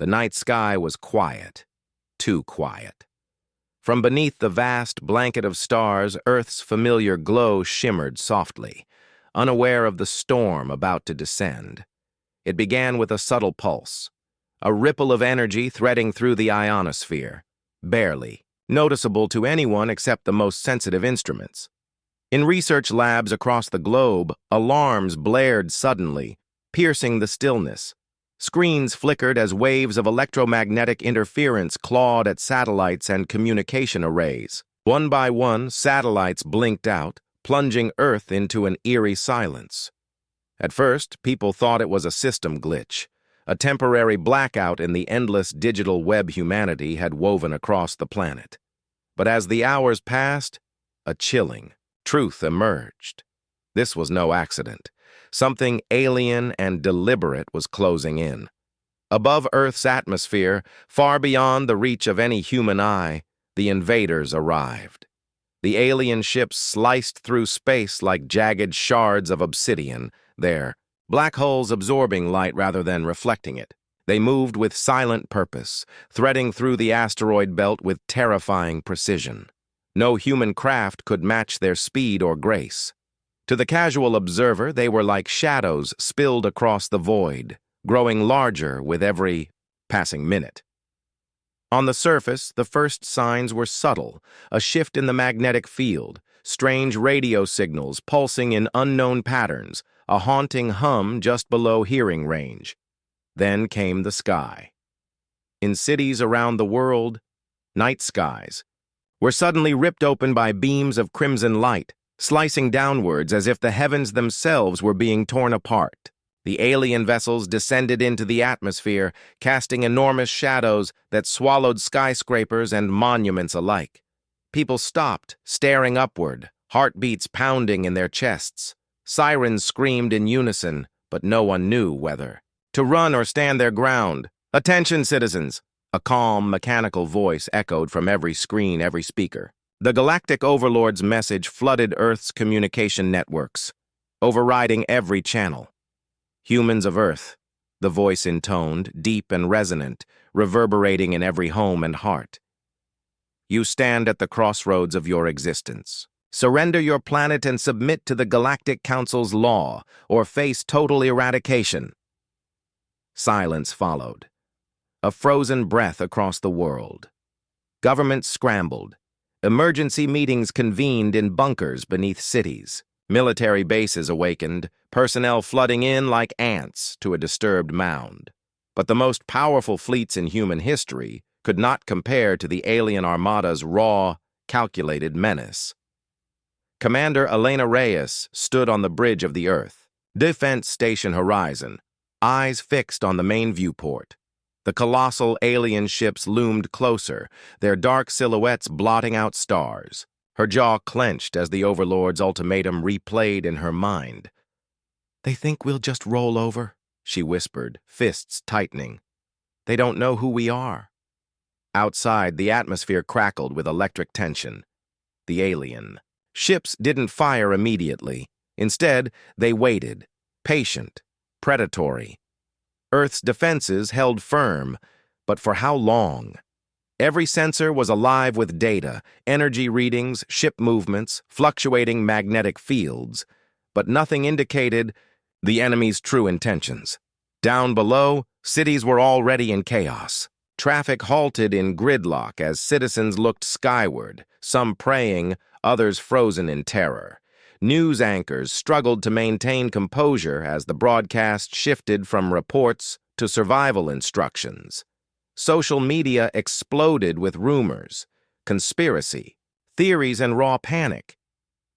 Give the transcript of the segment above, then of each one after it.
The night sky was quiet, too quiet. From beneath the vast blanket of stars, Earth's familiar glow shimmered softly, unaware of the storm about to descend. It began with a subtle pulse, a ripple of energy threading through the ionosphere, barely noticeable to anyone except the most sensitive instruments. In research labs across the globe, alarms blared suddenly, piercing the stillness. Screens flickered as waves of electromagnetic interference clawed at satellites and communication arrays. One by one, satellites blinked out, plunging Earth into an eerie silence. At first, people thought it was a system glitch, a temporary blackout in the endless digital web humanity had woven across the planet. But as the hours passed, a chilling truth emerged. This was no accident. Something alien and deliberate was closing in. Above Earth's atmosphere, far beyond the reach of any human eye, the invaders arrived. The alien ships sliced through space like jagged shards of obsidian, their black holes absorbing light rather than reflecting it. They moved with silent purpose, threading through the asteroid belt with terrifying precision. No human craft could match their speed or grace. To the casual observer, they were like shadows spilled across the void, growing larger with every passing minute. On the surface, the first signs were subtle, a shift in the magnetic field, strange radio signals pulsing in unknown patterns, a haunting hum just below hearing range. Then came the sky. In cities around the world, night skies were suddenly ripped open by beams of crimson light, slicing downwards as if the heavens themselves were being torn apart. The alien vessels descended into the atmosphere, casting enormous shadows that swallowed skyscrapers and monuments alike. People stopped, staring upward, heartbeats pounding in their chests. Sirens screamed in unison, but no one knew whether to run or stand their ground. "Attention, citizens!" A calm, mechanical voice echoed from every screen, every speaker. The Galactic Overlord's message flooded Earth's communication networks, overriding every channel. "Humans of Earth," the voice intoned, deep and resonant, reverberating in every home and heart. "You stand at the crossroads of your existence. Surrender your planet and submit to the Galactic Council's law, or face total eradication." Silence followed, a frozen breath across the world. Governments scrambled. Emergency meetings convened in bunkers beneath cities. Military bases awakened, personnel flooding in like ants to a disturbed mound. But the most powerful fleets in human history could not compare to the alien armada's raw, calculated menace. Commander Elena Reyes stood on the bridge of the Earth, Defense Station horizon, eyes fixed on the main viewport. The colossal alien ships loomed closer, their dark silhouettes blotting out stars. Her jaw clenched as the Overlord's ultimatum replayed in her mind. "They think we'll just roll over," she whispered, fists tightening. "They don't know who we are." Outside, the atmosphere crackled with electric tension. The alien ships didn't fire immediately. Instead, they waited, patient, predatory. Earth's defenses held firm, but for how long? Every sensor was alive with data, energy readings, ship movements, fluctuating magnetic fields, but nothing indicated the enemy's true intentions. Down below, cities were already in chaos. Traffic halted in gridlock as citizens looked skyward, some praying, others frozen in terror. News anchors struggled to maintain composure as the broadcast shifted from reports to survival instructions. Social media exploded with rumors, conspiracy, theories, and raw panic.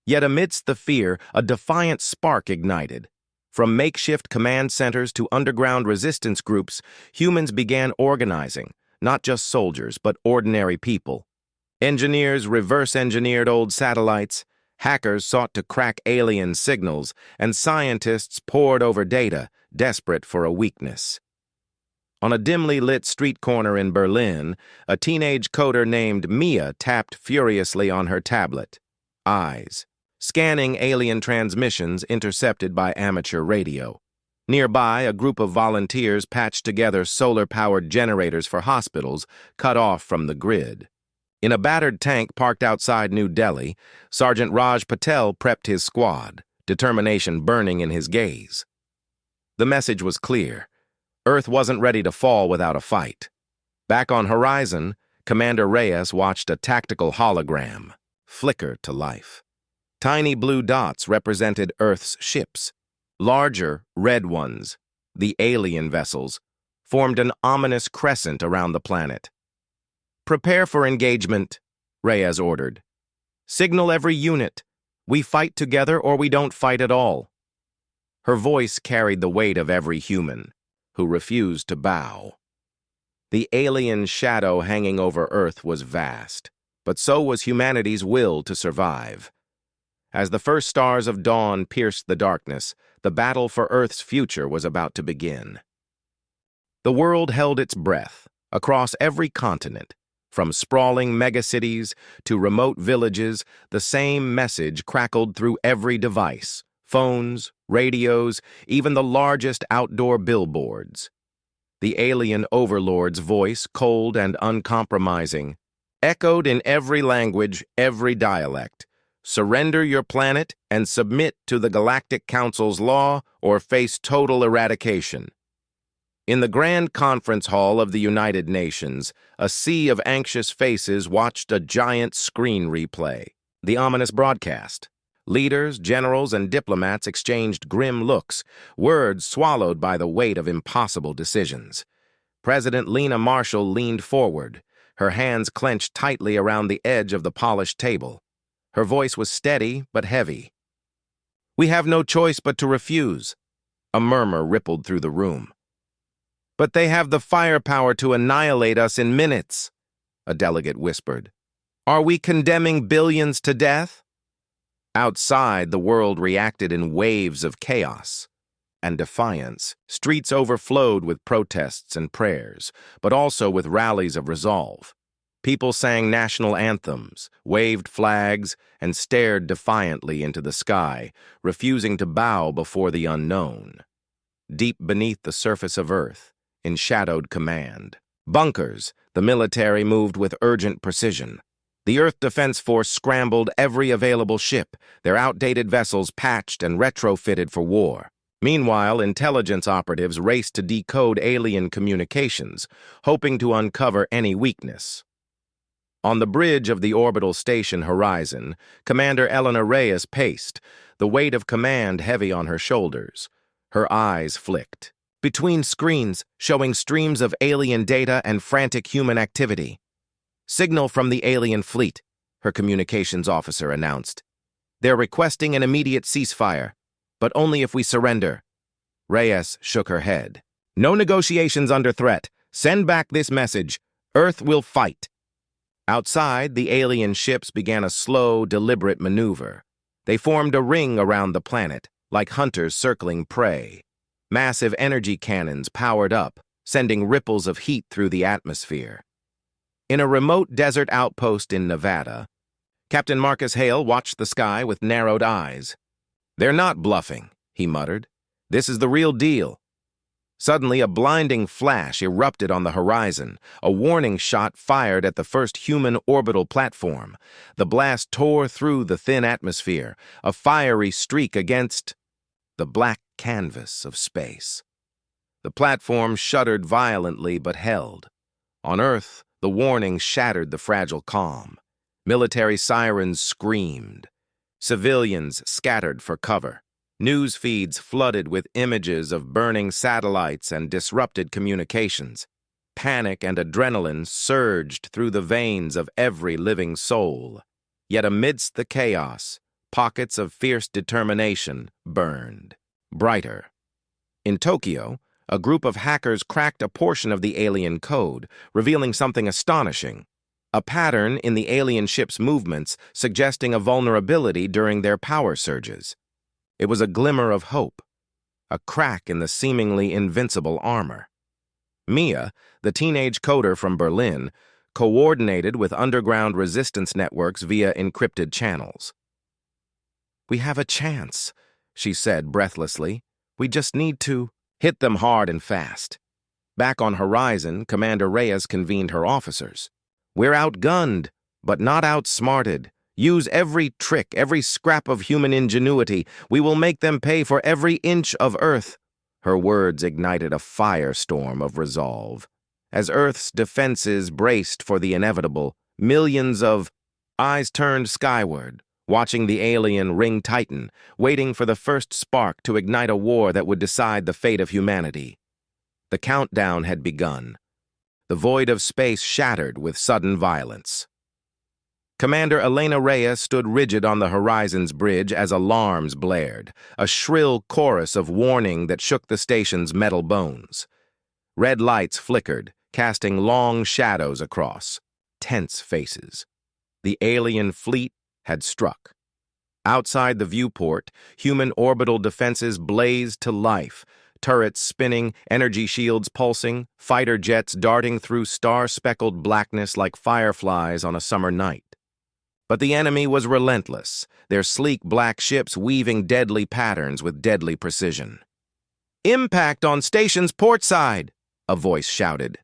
Yet amidst the fear, a defiant spark ignited. From makeshift command centers to underground resistance groups, humans began organizing, not just soldiers, but ordinary people. Engineers reverse-engineered old satellites, hackers sought to crack alien signals, and scientists pored over data, desperate for a weakness. On a dimly lit street corner in Berlin, a teenage coder named Mia tapped furiously on her tablet, eyes scanning alien transmissions intercepted by amateur radio. Nearby, a group of volunteers patched together solar-powered generators for hospitals cut off from the grid. In a battered tank parked outside New Delhi, Sergeant Raj Patel prepped his squad, determination burning in his gaze. The message was clear. Earth wasn't ready to fall without a fight. Back on Horizon, Commander Reyes watched a tactical hologram flicker to life. Tiny blue dots represented Earth's ships. Larger, red ones, the alien vessels, formed an ominous crescent around the planet. "Prepare for engagement," Reyes ordered. "Signal every unit. We fight together or we don't fight at all." Her voice carried the weight of every human, who refused to bow. The alien shadow hanging over Earth was vast, but so was humanity's will to survive. As the first stars of dawn pierced the darkness, the battle for Earth's future was about to begin. The world held its breath. Across every continent, from sprawling megacities to remote villages, the same message crackled through every device: phones, radios, even the largest outdoor billboards. The alien overlord's voice, cold and uncompromising, echoed in every language, every dialect. "Surrender your planet and submit to the Galactic Council's law or face total eradication." In the Grand Conference Hall of the United Nations, a sea of anxious faces watched a giant screen replay, the ominous broadcast. Leaders, generals, and diplomats exchanged grim looks, words swallowed by the weight of impossible decisions. President Lena Marshall leaned forward, her hands clenched tightly around the edge of the polished table. Her voice was steady but heavy. "We have no choice but to refuse." A murmur rippled through the room. "But they have the firepower to annihilate us in minutes," a delegate whispered. "Are we condemning billions to death?" Outside, the world reacted in waves of chaos and defiance. Streets overflowed with protests and prayers, but also with rallies of resolve. People sang national anthems, waved flags, and stared defiantly into the sky, refusing to bow before the unknown. Deep beneath the surface of Earth, in shadowed command, bunkers, the military moved with urgent precision. The Earth Defense Force scrambled every available ship, their outdated vessels patched and retrofitted for war. Meanwhile, intelligence operatives raced to decode alien communications, hoping to uncover any weakness. On the bridge of the orbital station Horizon, Commander Eleanor Reyes paced, the weight of command heavy on her shoulders. Her eyes flicked between screens, showing streams of alien data and frantic human activity. "Signal from the alien fleet," her communications officer announced. "They're requesting an immediate ceasefire, but only if we surrender." Reyes shook her head. "No negotiations under threat. Send back this message. Earth will fight." Outside, the alien ships began a slow, deliberate maneuver. They formed a ring around the planet, like hunters circling prey. Massive energy cannons powered up, sending ripples of heat through the atmosphere. In a remote desert outpost in Nevada, Captain Marcus Hale watched the sky with narrowed eyes. "They're not bluffing," he muttered. "This is the real deal." Suddenly, a blinding flash erupted on the horizon, a warning shot fired at the first human orbital platform. The blast tore through the thin atmosphere, a fiery streak against the black canvas of space. The platform shuddered violently but held. On Earth, the warning shattered the fragile calm. Military sirens screamed. Civilians scattered for cover. News feeds flooded with images of burning satellites and disrupted communications. Panic and adrenaline surged through the veins of every living soul. Yet amidst the chaos, pockets of fierce determination burned brighter. In Tokyo, a group of hackers cracked a portion of the alien code, revealing something astonishing. A pattern in the alien ship's movements suggesting a vulnerability during their power surges. It was a glimmer of hope, a crack in the seemingly invincible armor. Mia, the teenage coder from Berlin, coordinated with underground resistance networks via encrypted channels. "We have a chance," she said breathlessly. "We just need to..." Hit them hard and fast. Back on Horizon, Commander Reyes convened her officers. We're outgunned, but not outsmarted. Use every trick, every scrap of human ingenuity. We will make them pay for every inch of Earth. Her words ignited a firestorm of resolve. As Earth's defenses braced for the inevitable, millions of eyes turned skyward, watching the alien ring tighten, waiting for the first spark to ignite a war that would decide the fate of humanity. The countdown had begun. The void of space shattered with sudden violence. Commander Elena Reyes stood rigid on the Horizon's bridge as alarms blared, a shrill chorus of warning that shook the station's metal bones. Red lights flickered, casting long shadows across. Tense faces. The alien fleet had struck. Outside the viewport, human orbital defenses blazed to life, turrets spinning, energy shields pulsing, fighter jets darting through star-speckled blackness like fireflies on a summer night. But the enemy was relentless, their sleek black ships weaving deadly patterns with deadly precision. "Impact on station's port side!" a voice shouted.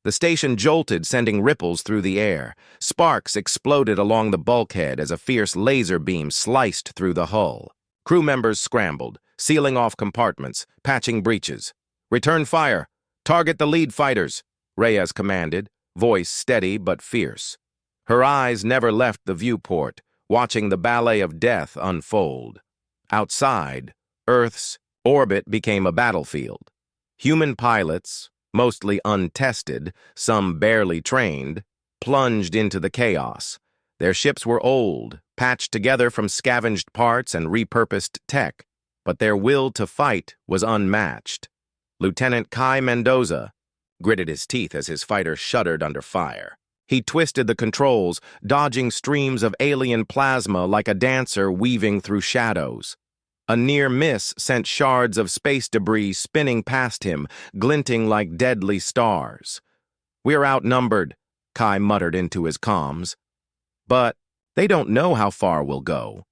The station jolted, sending ripples through the air. Sparks exploded along the bulkhead as a fierce laser beam sliced through the hull. Crew members scrambled, sealing off compartments, patching breaches. "Return fire! Target the lead fighters!" Reyes commanded, voice steady but fierce. Her eyes never left the viewport, watching the ballet of death unfold. Outside, Earth's orbit became a battlefield. Human pilots, mostly untested, some barely trained, plunged into the chaos. Their ships were old, patched together from scavenged parts and repurposed tech, but their will to fight was unmatched. Lieutenant Kai Mendoza gritted his teeth as his fighter shuddered under fire. He twisted the controls, dodging streams of alien plasma like a dancer weaving through shadows. A near miss sent shards of space debris spinning past him, glinting like deadly stars. "We're outnumbered," Kai muttered into his comms. "But they don't know how far we'll go."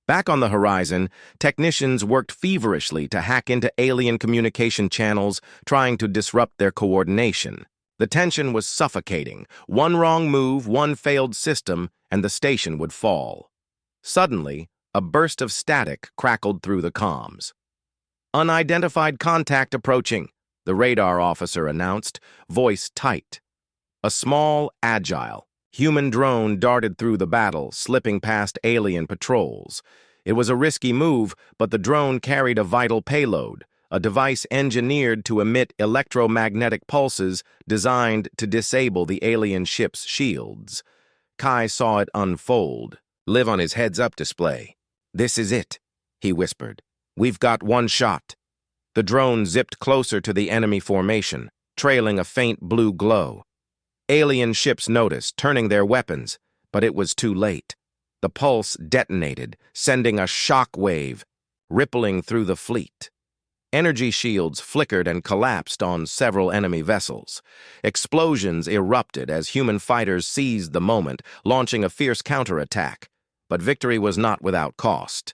Back on the Horizon, technicians worked feverishly to hack into alien communication channels, trying to disrupt their coordination. The tension was suffocating. One wrong move, one failed system, and the station would fall. Suddenly, a burst of static crackled through the comms. "Unidentified contact approaching," the radar officer announced, voice tight. A small, agile, human drone darted through the battle, slipping past alien patrols. It was a risky move, but the drone carried a vital payload, a device engineered to emit electromagnetic pulses designed to disable the alien ship's shields. Kai saw it unfold, live on his heads-up display. "This is it," he whispered. "We've got one shot." The drone zipped closer to the enemy formation, trailing a faint blue glow. Alien ships noticed, turning their weapons, but it was too late. The pulse detonated, sending a shock wave, rippling through the fleet. Energy shields flickered and collapsed on several enemy vessels. Explosions erupted as human fighters seized the moment, launching a fierce counterattack. But victory was not without cost.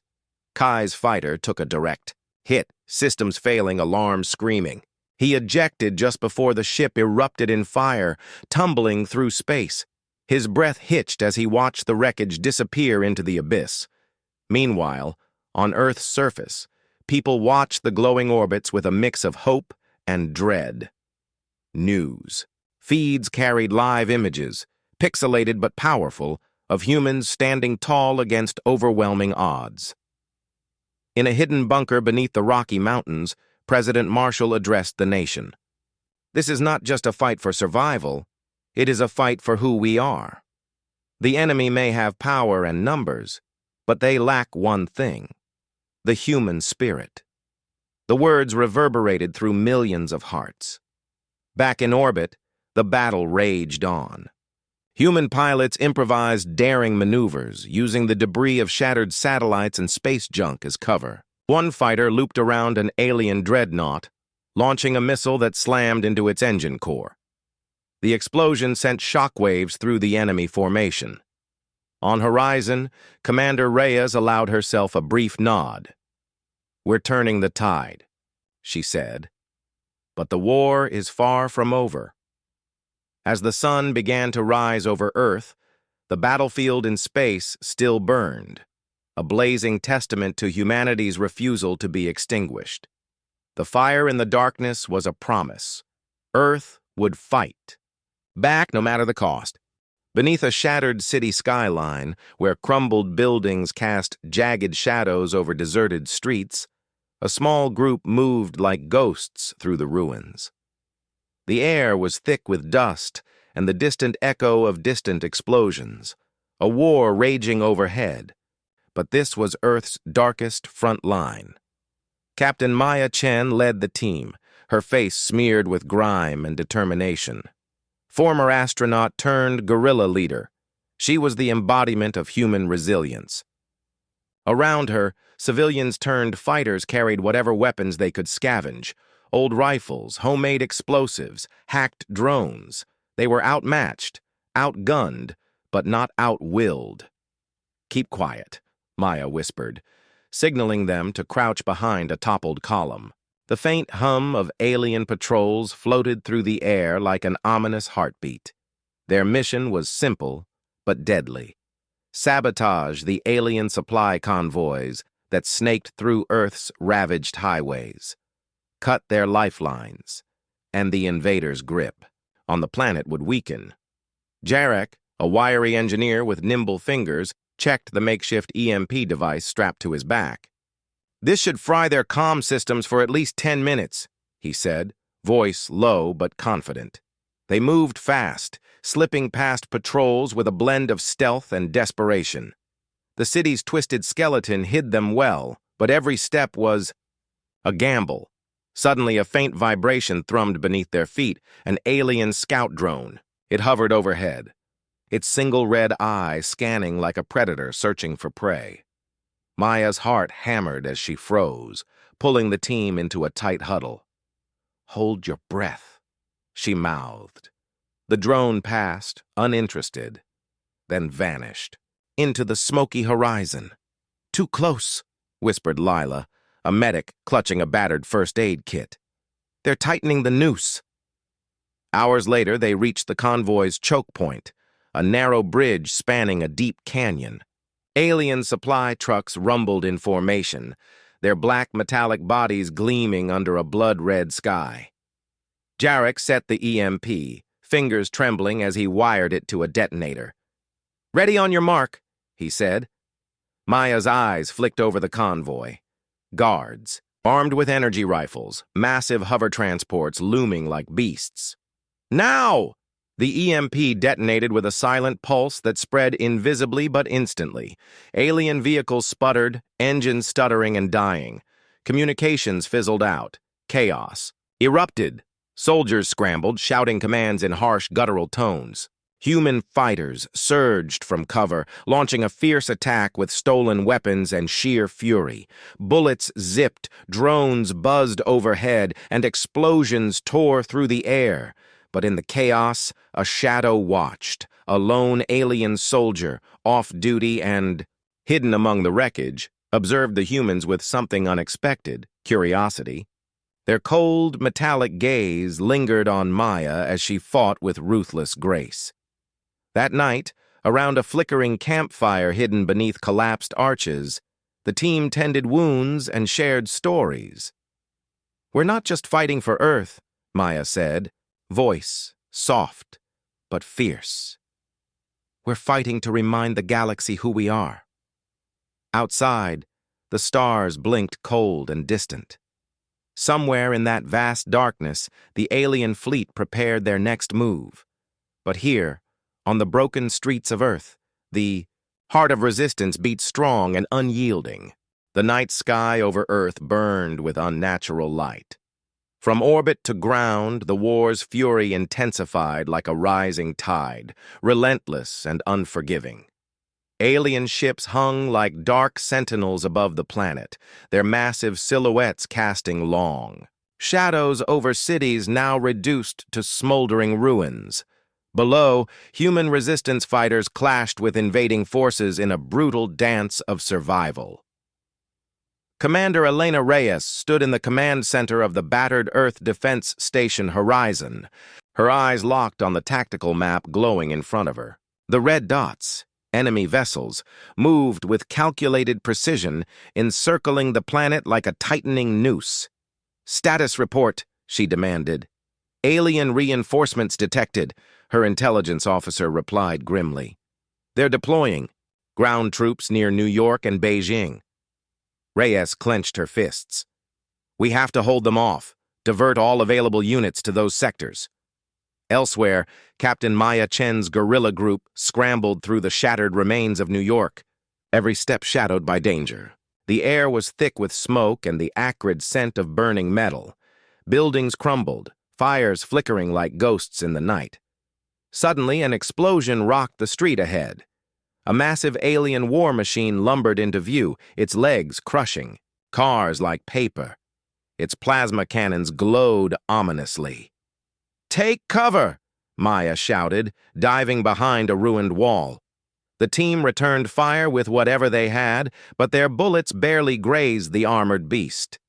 Kai's fighter took a direct hit, systems failing, alarms screaming. He ejected just before the ship erupted in fire, tumbling through space. His breath hitched as he watched the wreckage disappear into the abyss. Meanwhile, on Earth's surface, people watched the glowing orbits with a mix of hope and dread. News. Feeds carried live images, pixelated but powerful, of humans standing tall against overwhelming odds. In a hidden bunker beneath the Rocky Mountains, President Marshall addressed the nation. "This is not just a fight for survival, it is a fight for who we are. The enemy may have power and numbers, but they lack one thing: the human spirit." The words reverberated through millions of hearts. Back in orbit, the battle raged on. Human pilots improvised daring maneuvers, using the debris of shattered satellites and space junk as cover. One fighter looped around an alien dreadnought, launching a missile that slammed into its engine core. The explosion sent shockwaves through the enemy formation. On Horizon, Commander Reyes allowed herself a brief nod. "We're turning the tide." she said. But the war is far from over. As the sun began to rise over Earth, the battlefield in space still burned, a blazing testament to humanity's refusal to be extinguished. The fire in the darkness was a promise. Earth would fight, back no matter the cost. Beneath a shattered city skyline, where crumbled buildings cast jagged shadows over deserted streets, a small group moved like ghosts through the ruins. The air was thick with dust and the distant echo of distant explosions, a war raging overhead. But this was Earth's darkest front line. Captain Maya Chen led the team, her face smeared with grime and determination. Former astronaut turned guerrilla leader, she was the embodiment of human resilience. Around her, civilians turned fighters carried whatever weapons they could scavenge: old rifles, homemade explosives, hacked drones. They were outmatched, outgunned, but not outwilled. "Keep quiet," Maya whispered, signaling them to crouch behind a toppled column. The faint hum of alien patrols floated through the air like an ominous heartbeat. Their mission was simple, but deadly: sabotage the alien supply convoys that snaked through Earth's ravaged highways. Cut their lifelines, and the invaders' grip on the planet would weaken. Jarek, a wiry engineer with nimble fingers, checked the makeshift EMP device strapped to his back. "This should fry their comm systems for at least 10 minutes, he said, voice low but confident. They moved fast, slipping past patrols with a blend of stealth and desperation. The city's twisted skeleton hid them well, but every step was a gamble. Suddenly, a faint vibration thrummed beneath their feet, an alien scout drone. It hovered overhead, its single red eye scanning like a predator searching for prey. Maya's heart hammered as she froze, pulling the team into a tight huddle. "Hold your breath," she mouthed. The drone passed, uninterested, then vanished into the smoky horizon. "Too close," whispered Lila, a medic clutching a battered first aid kit. "They're tightening the noose." Hours later, they reached the convoy's choke point, a narrow bridge spanning a deep canyon. Alien supply trucks rumbled in formation, their black metallic bodies gleaming under a blood-red sky. Jarek set the EMP, fingers trembling as he wired it to a detonator. "Ready on your mark," he said. Maya's eyes flicked over the convoy. Guards, armed with energy rifles, massive hover transports looming like beasts. "Now!" The EMP detonated with a silent pulse that spread invisibly but instantly. Alien vehicles sputtered, engines stuttering and dying. Communications fizzled out. Chaos erupted. Soldiers scrambled, shouting commands in harsh, guttural tones. Human fighters surged from cover, launching a fierce attack with stolen weapons and sheer fury. Bullets zipped, drones buzzed overhead, and explosions tore through the air. But in the chaos, a shadow watched, a lone alien soldier, off-duty and, hidden among the wreckage, observed the humans with something unexpected: curiosity. Their cold, metallic gaze lingered on Maya as she fought with ruthless grace. That night, around a flickering campfire hidden beneath collapsed arches, the team tended wounds and shared stories. "We're not just fighting for Earth," Maya said, voice soft but fierce. "We're fighting to remind the galaxy who we are." Outside, the stars blinked cold and distant. Somewhere in that vast darkness, the alien fleet prepared their next move. But here, on the broken streets of Earth, the heart of resistance beat strong and unyielding. The night sky over Earth burned with unnatural light. From orbit to ground, the war's fury intensified like a rising tide, relentless and unforgiving. Alien ships hung like dark sentinels above the planet, their massive silhouettes casting long shadows over cities now reduced to smoldering ruins. Below, human resistance fighters clashed with invading forces in a brutal dance of survival. Commander Elena Reyes stood in the command center of the battered Earth Defense Station Horizon, her eyes locked on the tactical map glowing in front of her. The red dots, enemy vessels, moved with calculated precision, encircling the planet like a tightening noose. "Status report," she demanded. "Alien reinforcements detected," her intelligence officer replied grimly. "They're deploying. Ground troops near New York and Beijing." Reyes clenched her fists. "We have to hold them off, divert all available units to those sectors." Elsewhere, Captain Maya Chen's guerrilla group scrambled through the shattered remains of New York, every step shadowed by danger. The air was thick with smoke and the acrid scent of burning metal. Buildings crumbled, fires flickering like ghosts in the night. Suddenly, an explosion rocked the street ahead. A massive alien war machine lumbered into view, its legs crushing, cars like paper. Its plasma cannons glowed ominously. "Take cover!" Maya shouted, diving behind a ruined wall. The team returned fire with whatever they had, but their bullets barely grazed the armored beast.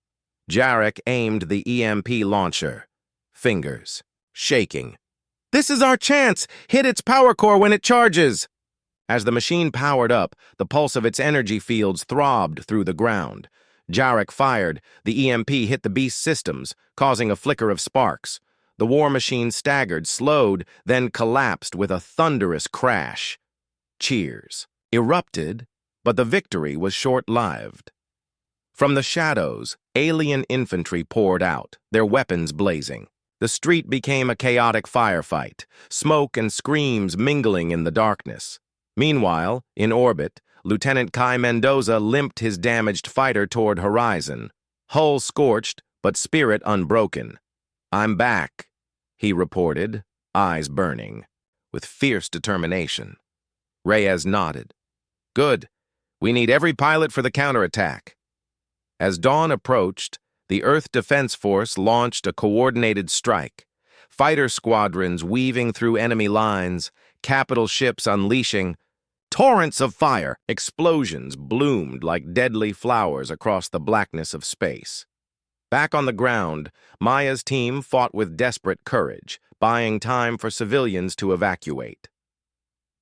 Jarek aimed the EMP launcher, fingers shaking. "This is our chance! Hit its power core when it charges!" As the machine powered up, the pulse of its energy fields throbbed through the ground. Jarek fired. The EMP hit the beast's systems, causing a flicker of sparks. The war machine staggered, slowed, then collapsed with a thunderous crash. Cheers erupted, but the victory was short-lived. From the shadows, alien infantry poured out, their weapons blazing. The street became a chaotic firefight, smoke and screams mingling in the darkness. Meanwhile, in orbit, Lieutenant Kai Mendoza limped his damaged fighter toward Horizon, hull scorched but spirit unbroken. "I'm back," he reported, eyes burning, with fierce determination. Reyes nodded. "Good. We need every pilot for the counterattack." As dawn approached, the Earth Defense Force launched a coordinated strike. Fighter squadrons weaving through enemy lines, capital ships unleashing. Torrents of fire, explosions bloomed like deadly flowers across the blackness of space. Back on the ground, Maya's team fought with desperate courage, buying time for civilians to evacuate.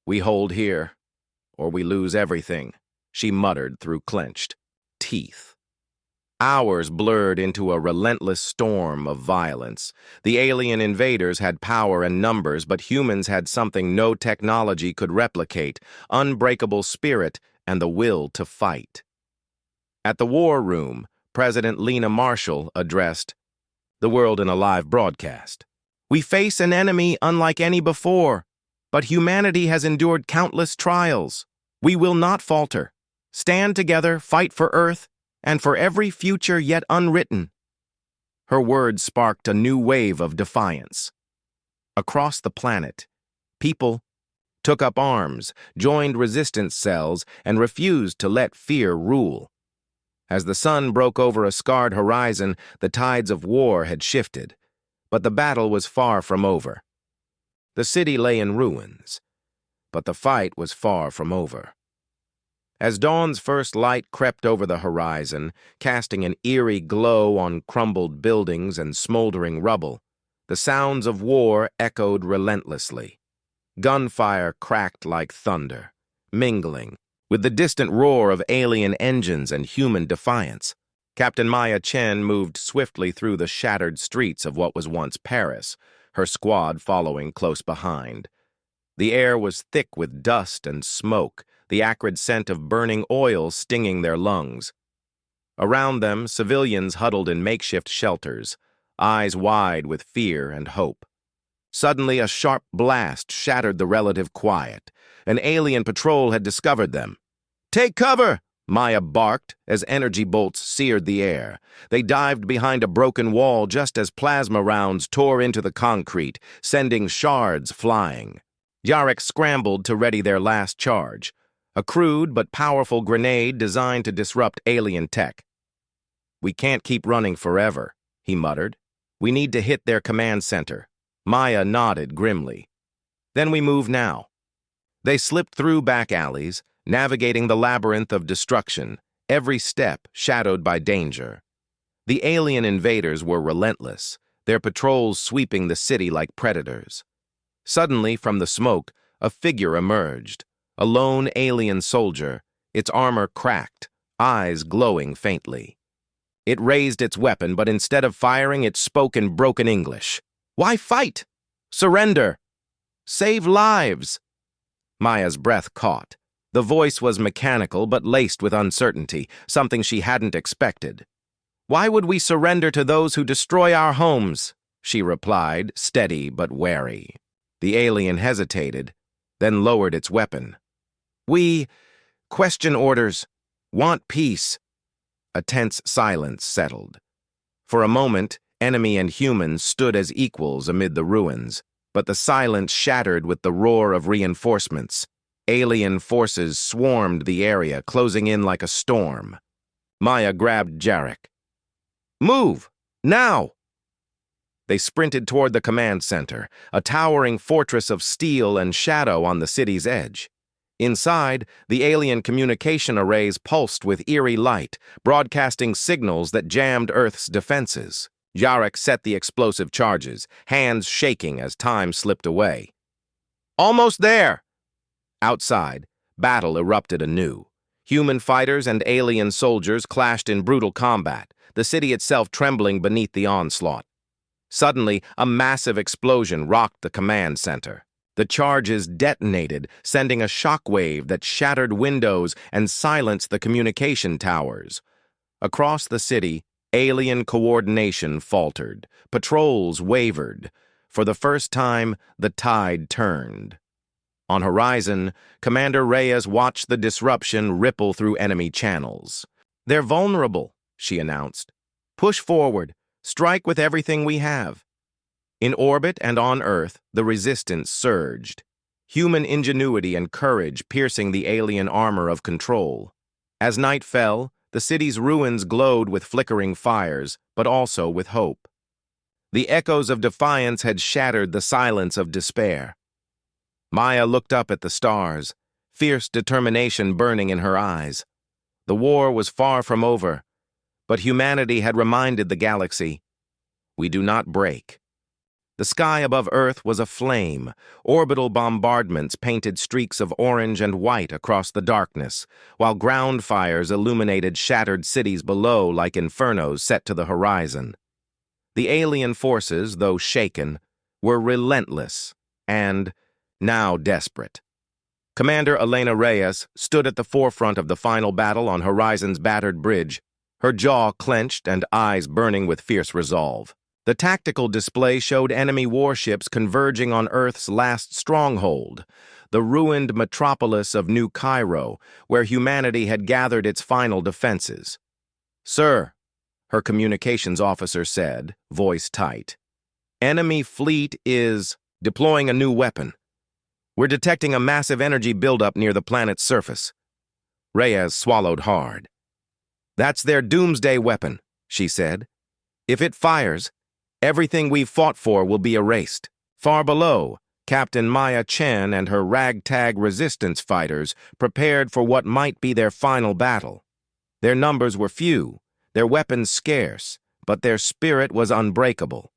"We hold here, or we lose everything," she muttered through clenched teeth. Hours blurred into a relentless storm of violence. The alien invaders had power and numbers, but humans had something no technology could replicate: unbreakable spirit and the will to fight. At the war room, President Lena Marshall addressed the world in a live broadcast. "We face an enemy unlike any before, but humanity has endured countless trials. We will not falter. Stand together, fight for Earth, and for every future yet unwritten." Her words sparked a new wave of defiance. Across the planet, people took up arms, joined resistance cells, and refused to let fear rule. As the sun broke over a scarred horizon, the tides of war had shifted, but the battle was far from over. The city lay in ruins, but the fight was far from over. As dawn's first light crept over the horizon, casting an eerie glow on crumbled buildings and smoldering rubble, the sounds of war echoed relentlessly. Gunfire cracked like thunder, mingling with the distant roar of alien engines and human defiance. Captain Maya Chen moved swiftly through the shattered streets of what was once Paris, her squad following close behind. The air was thick with dust and smoke, the acrid scent of burning oil stinging their lungs. Around them, civilians huddled in makeshift shelters, eyes wide with fear and hope. Suddenly, a sharp blast shattered the relative quiet. An alien patrol had discovered them. "Take cover!" Maya barked as energy bolts seared the air. They dived behind a broken wall just as plasma rounds tore into the concrete, sending shards flying. Jarek scrambled to ready their last charge, a crude but powerful grenade designed to disrupt alien tech. "We can't keep running forever," he muttered. "We need to hit their command center." Maya nodded grimly. "Then we move now." They slipped through back alleys, navigating the labyrinth of destruction, every step shadowed by danger. The alien invaders were relentless, their patrols sweeping the city like predators. Suddenly, from the smoke, a figure emerged, a lone alien soldier, its armor cracked, eyes glowing faintly. It raised its weapon, but instead of firing, it spoke in broken English. "Why fight? Surrender! Save lives!" Maya's breath caught. The voice was mechanical but laced with uncertainty, something she hadn't expected. "Why would we surrender to those who destroy our homes?" she replied, steady but wary. The alien hesitated, then lowered its weapon. "We question orders, want peace." A tense silence settled. For a moment, enemy and humans stood as equals amid the ruins, but the silence shattered with the roar of reinforcements. Alien forces swarmed the area, closing in like a storm. Maya grabbed Jarek. "Move! Now!" They sprinted toward the command center, a towering fortress of steel and shadow on the city's edge. Inside, the alien communication arrays pulsed with eerie light, broadcasting signals that jammed Earth's defenses. Jarek set the explosive charges, hands shaking as time slipped away. "Almost there!" Outside, battle erupted anew. Human fighters and alien soldiers clashed in brutal combat, the city itself trembling beneath the onslaught. Suddenly, a massive explosion rocked the command center. The charges detonated, sending a shockwave that shattered windows and silenced the communication towers. Across the city, alien coordination faltered. Patrols wavered. For the first time, the tide turned. On horizon, Commander Reyes watched the disruption ripple through enemy channels. "They're vulnerable," she announced. "Push forward. Strike with everything we have." In orbit and on Earth, the resistance surged. Human ingenuity and courage piercing the alien armor of control. As night fell, the city's ruins glowed with flickering fires, but also with hope. The echoes of defiance had shattered the silence of despair. Maya looked up at the stars, fierce determination burning in her eyes. The war was far from over, but humanity had reminded the galaxy, "We do not break." The sky above Earth was aflame. Orbital bombardments painted streaks of orange and white across the darkness, while ground fires illuminated shattered cities below like infernos set to the horizon. The alien forces, though shaken, were relentless and, now desperate. Commander Elena Reyes stood at the forefront of the final battle on Horizon's battered bridge, her jaw clenched and eyes burning with fierce resolve. The tactical display showed enemy warships converging on Earth's last stronghold, the ruined metropolis of New Cairo, where humanity had gathered its final defenses. "Sir," her communications officer said, voice tight, "enemy fleet is deploying a new weapon. We're detecting a massive energy buildup near the planet's surface." Reyes swallowed hard. "That's their doomsday weapon," she said. "If it fires, everything we've fought for will be erased." Far below, Captain Maya Chen and her ragtag resistance fighters prepared for what might be their final battle. Their numbers were few, their weapons scarce, but their spirit was unbreakable.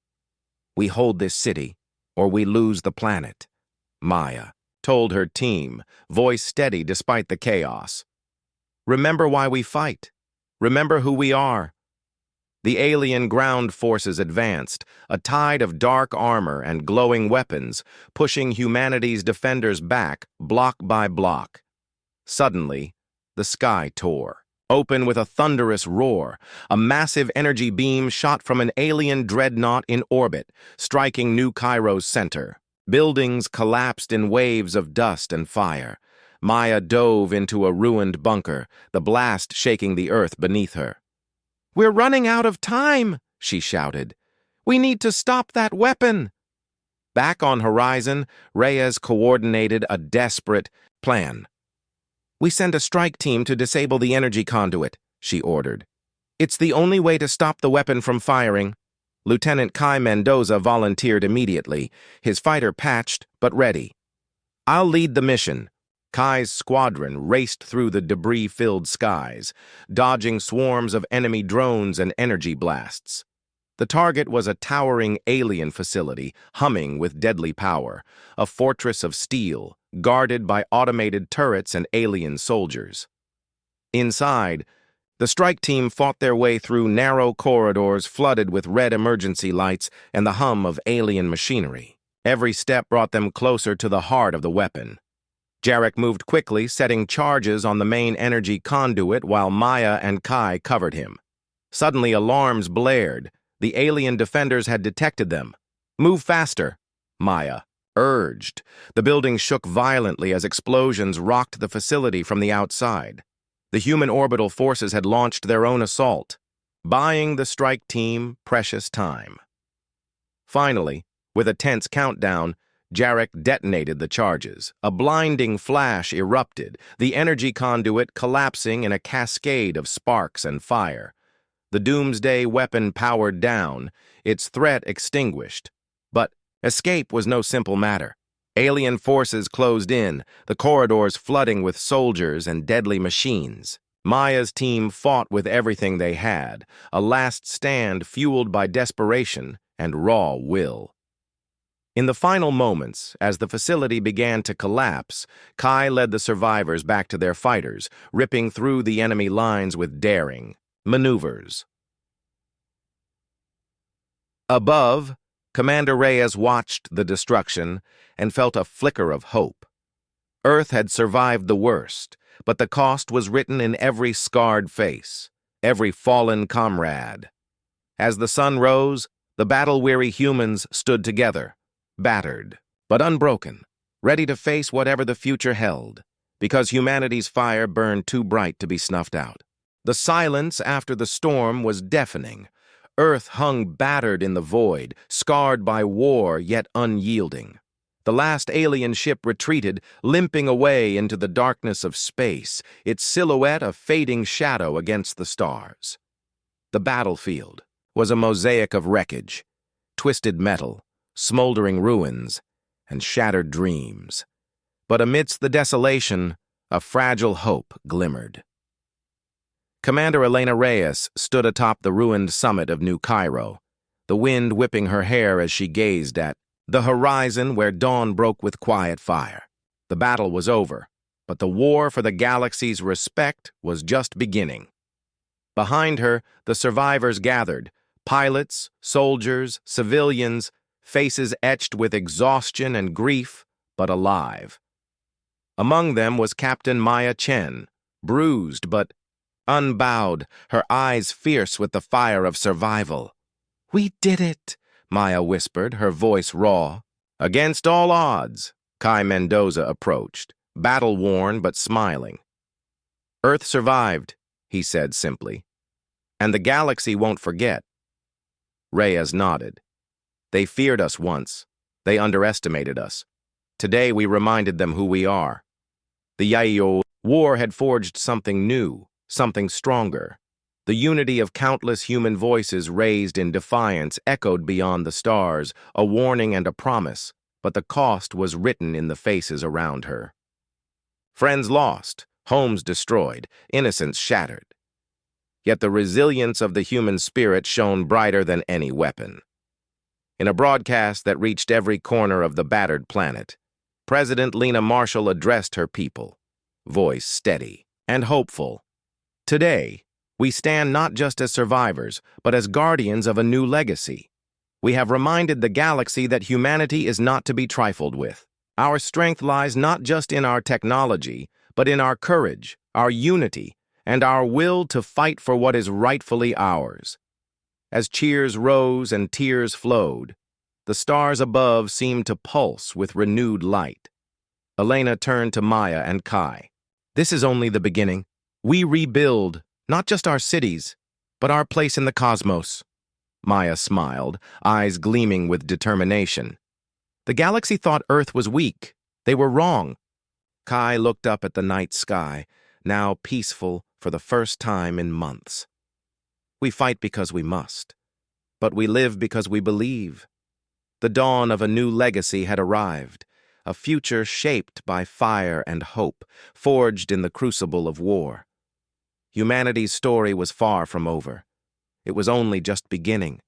"We hold this city, or we lose the planet," Maya told her team, voice steady despite the chaos. "Remember why we fight. Remember who we are." The alien ground forces advanced, a tide of dark armor and glowing weapons, pushing humanity's defenders back, block by block. Suddenly, the sky tore, open with a thunderous roar. A massive energy beam shot from an alien dreadnought in orbit, striking New Cairo's center. Buildings collapsed in waves of dust and fire. Maya dove into a ruined bunker, the blast shaking the earth beneath her. "We're running out of time," she shouted. "We need to stop that weapon." Back on Horizon, Reyes coordinated a desperate plan. "We send a strike team to disable the energy conduit," she ordered. "It's the only way to stop the weapon from firing." Lieutenant Kai Mendoza volunteered immediately, his fighter patched but ready. "I'll lead the mission. Kai's squadron raced through the debris-filled skies, dodging swarms of enemy drones and energy blasts. The target was a towering alien facility, humming with deadly power, a fortress of steel, guarded by automated turrets and alien soldiers. Inside, the strike team fought their way through narrow corridors flooded with red emergency lights and the hum of alien machinery. Every step brought them closer to the heart of the weapon. Jarek moved quickly, setting charges on the main energy conduit while Maya and Kai covered him. Suddenly, alarms blared. The alien defenders had detected them. "Move faster," Maya urged. The building shook violently as explosions rocked the facility from the outside. The human orbital forces had launched their own assault, buying the strike team precious time. Finally, with a tense countdown, Jarek detonated the charges. A blinding flash erupted, the energy conduit collapsing in a cascade of sparks and fire. The doomsday weapon powered down, its threat extinguished. But escape was no simple matter. Alien forces closed in, the corridors flooding with soldiers and deadly machines. Maya's team fought with everything they had, a last stand fueled by desperation and raw will. In the final moments, as the facility began to collapse, Kai led the survivors back to their fighters, ripping through the enemy lines with daring maneuvers. Above, Commander Reyes watched the destruction and felt a flicker of hope. Earth had survived the worst, but the cost was written in every scarred face, every fallen comrade. As the sun rose, the battle-weary humans stood together, battered, but unbroken, ready to face whatever the future held, because humanity's fire burned too bright to be snuffed out. The silence after the storm was deafening. Earth hung battered in the void, scarred by war yet unyielding. The last alien ship retreated, limping away into the darkness of space, its silhouette a fading shadow against the stars. The battlefield was a mosaic of wreckage, twisted metal, smoldering ruins, and shattered dreams. But amidst the desolation, a fragile hope glimmered. Commander Elena Reyes stood atop the ruined summit of New Cairo, the wind whipping her hair as she gazed at the horizon where dawn broke with quiet fire. The battle was over, but the war for the galaxy's respect was just beginning. Behind her, the survivors gathered, pilots, soldiers, civilians, faces etched with exhaustion and grief, but alive. Among them was Captain Maya Chen, bruised but unbowed, her eyes fierce with the fire of survival. "We did it," Maya whispered, her voice raw. Against all odds, Kai Mendoza approached, battle-worn but smiling. "Earth survived," he said simply. "And the galaxy won't forget." Reyes nodded. "They feared us once. They underestimated us. Today we reminded them who we are." The Yayo war had forged something new, something stronger. The unity of countless human voices raised in defiance echoed beyond the stars, a warning and a promise, but the cost was written in the faces around her. Friends lost, homes destroyed, innocence shattered. Yet the resilience of the human spirit shone brighter than any weapon. In a broadcast that reached every corner of the battered planet, President Lena Marshall addressed her people, voice steady and hopeful. "Today, we stand not just as survivors, but as guardians of a new legacy. We have reminded the galaxy that humanity is not to be trifled with. Our strength lies not just in our technology, but in our courage, our unity, and our will to fight for what is rightfully ours." As cheers rose and tears flowed, the stars above seemed to pulse with renewed light. Elena turned to Maya and Kai. "This is only the beginning. We rebuild not just our cities, but our place in the cosmos." Maya smiled, eyes gleaming with determination. "The galaxy thought Earth was weak. They were wrong." Kai looked up at the night sky, now peaceful for the first time in months. "We fight because we must, but we live because we believe." The dawn of a new legacy had arrived, a future shaped by fire and hope, forged in the crucible of war. Humanity's story was far from over. It was only just beginning.